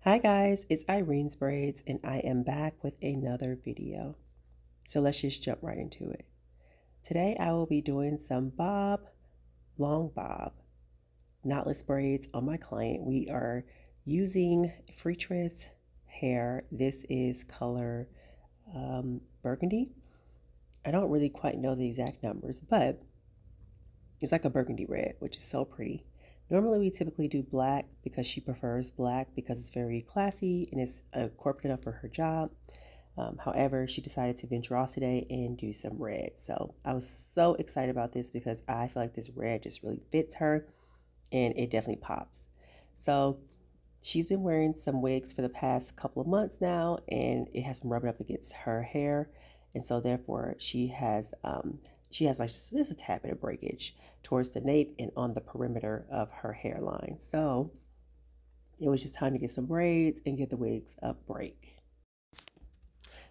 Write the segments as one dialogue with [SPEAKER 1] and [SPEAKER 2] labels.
[SPEAKER 1] Hi guys, it's Irene's Braids and I am back with another video. So let's just jump right into it. Today I will be doing some long bob, knotless braids on my client. We are using Freetress hair. This is color burgundy. I don't really quite know the exact numbers, but it's like a burgundy red, which is so pretty. Normally we typically do black because she prefers black because it's very classy and it's corporate enough for her job. However, she decided to venture off today and do some red. So I was so excited about this because I feel like this red just really fits her and it definitely pops. So she's been wearing some wigs for the past couple of months now and it has been rubbing up against her hair. And so therefore she has like just a tad bit of breakage towards the nape and on the perimeter of her hairline. So it was just time to get some braids and get the wigs up break.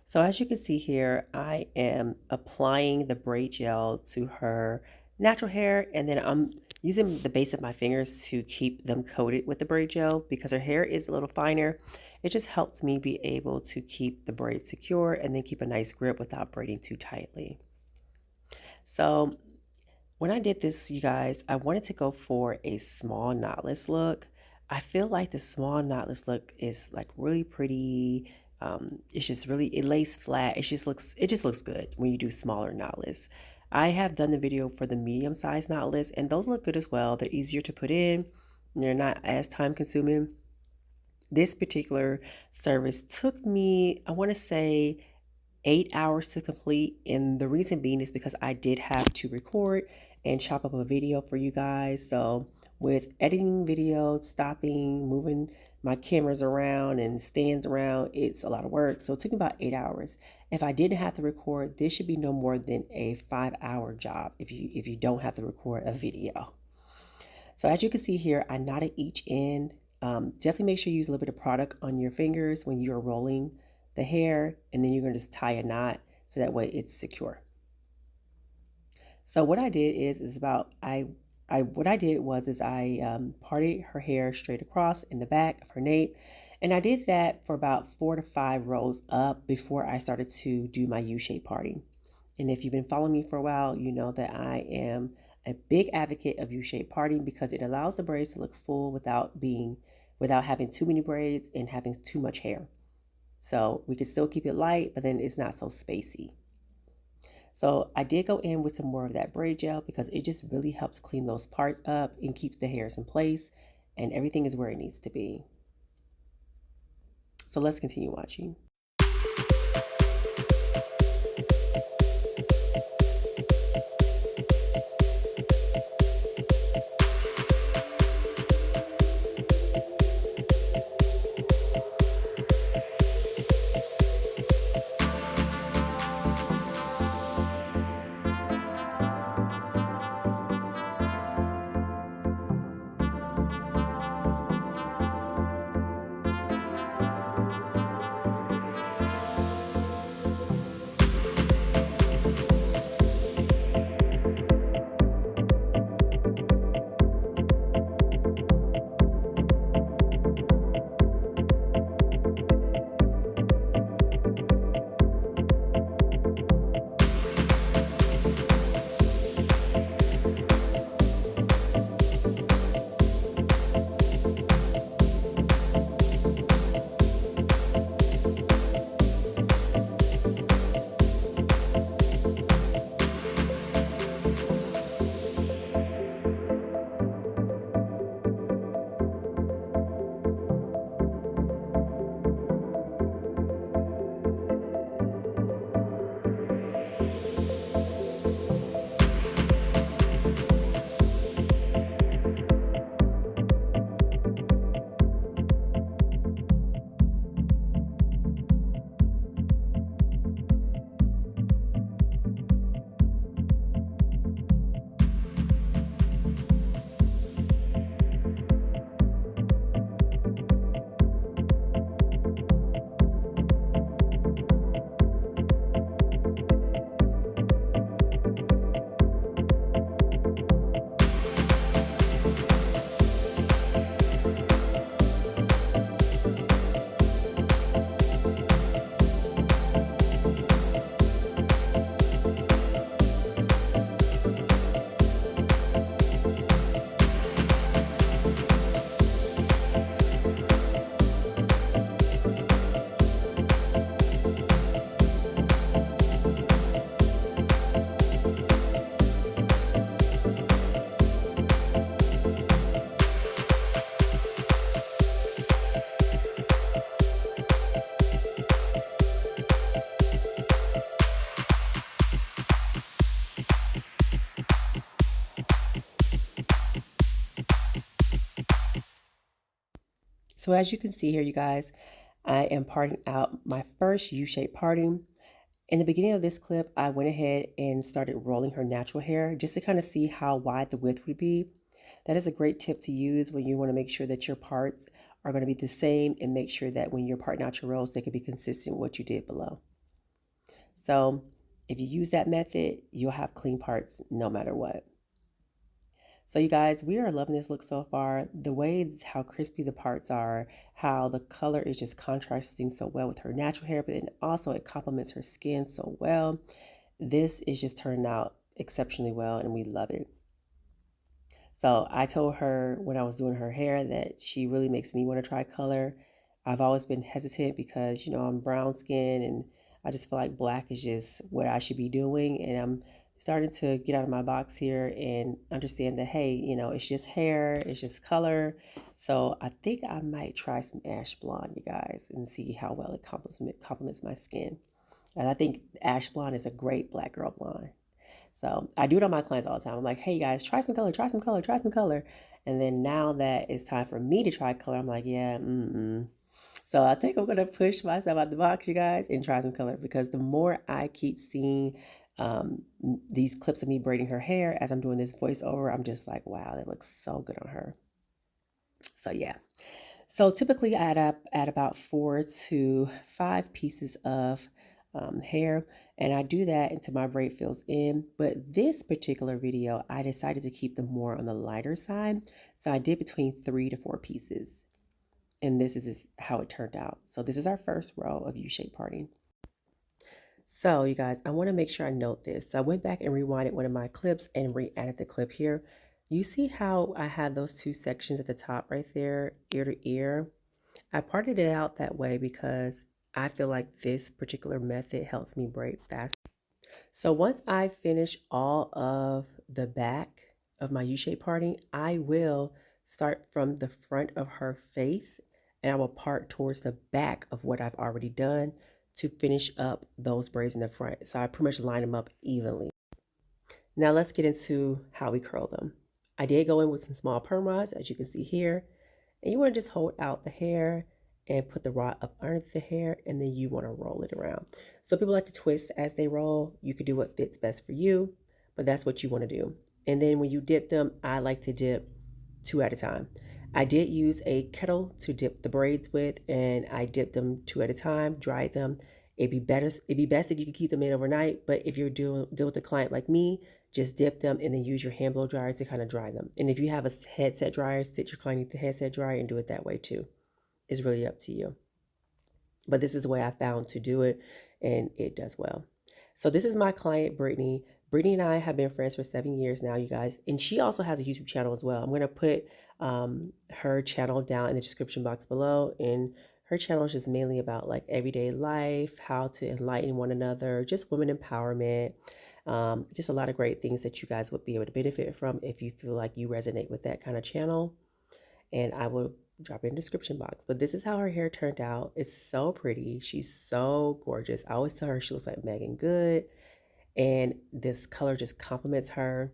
[SPEAKER 1] So as you can see here, I am applying the braid gel to her natural hair, and then I'm using the base of my fingers to keep them coated with the braid gel because her hair is a little finer. It just helps me be able to keep the braid secure and then keep a nice grip without braiding too tightly. So when I did this, you guys, I wanted to go for a small knotless look. I feel like the small knotless look is like really pretty. It's just really, it lays flat. It just looks good when you do smaller knotless. I have done the video for the medium size knotless and those look good as well. They're easier to put in. They're not as time consuming. This particular service took me, I want to say 8 hours to complete, and the reason being is because I did have to record and chop up a video for you guys. So with editing videos, stopping, moving my cameras around and stands around, it's a lot of work. So it took me about 8 hours. If I didn't have to record, this should be no more than a 5-hour job if you don't have to record a video. So as you can see here, I knotted each end. Definitely make sure you use a little bit of product on your fingers when you're rolling the hair, and then you're going to just tie a knot so that way it's secure. So what I did is about I parted her hair straight across in the back of her nape, and I did that for about 4 to 5 rows up before I started to do my U-shape parting. And if you've been following me for a while, you know that I am a big advocate of U-shape parting because it allows the braids to look full without having too many braids and having too much hair. So we can still keep it light, but then it's not so spacey. So I did go in with some more of that braid gel because it just really helps clean those parts up and keeps the hairs in place and everything is where it needs to be. So let's continue watching. So as you can see here, you guys, I am parting out my first U-shaped parting. In the beginning of this clip, I went ahead and started rolling her natural hair just to kind of see how wide the width would be. That is a great tip to use when you want to make sure that your parts are going to be the same and make sure that when you're parting out your rolls, they can be consistent with what you did below. So if you use that method, you'll have clean parts no matter what. So you guys, we are loving this look so far. The way how crispy the parts are, how the color is just contrasting so well with her natural hair, but then also it complements her skin so well. This is just turning out exceptionally well and we love it. So I told her when I was doing her hair that she really makes me want to try color. I've always been hesitant because, you know, I'm brown skin and I just feel like black is just what I should be doing. And I'm starting to get out of my box here and understand that, hey, you know, it's just hair, it's just color. So I think I might try some ash blonde, you guys, and see how well it complements my skin. And I think ash blonde is a great black girl blonde. So I do it on my clients all the time. I'm like, hey guys, try some color, try some color, try some color. And then now that it's time for me to try color, I'm like, yeah, So I think I'm going to push myself out the box, you guys, and try some color because the more I keep seeing these clips of me braiding her hair as I'm doing this voiceover, I'm just like, wow, that looks so good on her. So yeah. So typically I add about 4 to 5 pieces of hair, and I do that until my braid fills in. But this particular video, I decided to keep them more on the lighter side. So I did between 3 to 4 pieces. And this is how it turned out. So this is our first row of U-shaped parting. So you guys, I want to make sure I note this. So I went back and rewinded one of my clips and re-added the clip here. You see how I had those 2 sections at the top right there, ear to ear? I parted it out that way because I feel like this particular method helps me braid faster. So once I finish all of the back of my U-shaped parting, I will start from the front of her face and I will part towards the back of what I've already done to finish up those braids in the front. So I pretty much line them up evenly. Now let's get into how we curl them. I did go in with some small perm rods, as you can see here. And you want to just hold out the hair and put the rod up under the hair, and then you want to roll it around. Some people like to twist as they roll. You could do what fits best for you, but that's what you want to do. And then when you dip them, I like to dip 2 at a time. I did use a kettle to dip the braids with, and I dipped them 2 at a time, dried them. It'd be best if you could keep them in overnight, but if you're dealing with a client like me, just dip them and then use your hand blow dryer to kind of dry them. And if you have a headset dryer, sit your client with the headset dryer and do it that way too. It's really up to you. But this is the way I found to do it, and it does well. So this is my client, Brittney. Brittney and I have been friends for 7 years now, you guys. And she also has a YouTube channel as well. I'm going to put her channel down in the description box below. And her channel is just mainly about like everyday life, how to enlighten one another, just women empowerment. Just a lot of great things that you guys would be able to benefit from if you feel like you resonate with that kind of channel. And I will drop it in the description box. But this is how her hair turned out. It's so pretty. She's so gorgeous. I always tell her she looks like Megan Good. And this color just complements her.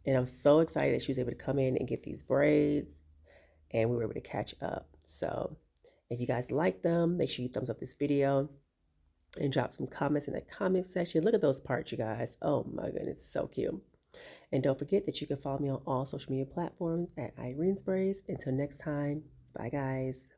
[SPEAKER 1] And I'm so excited that she was able to come in and get these braids. And we were able to catch up. So if you guys like them, make sure you thumbs up this video and drop some comments in the comment section. Look at those parts, you guys. Oh my goodness, so cute. And don't forget that you can follow me on all social media platforms at IRENE'S. Until next time, bye guys.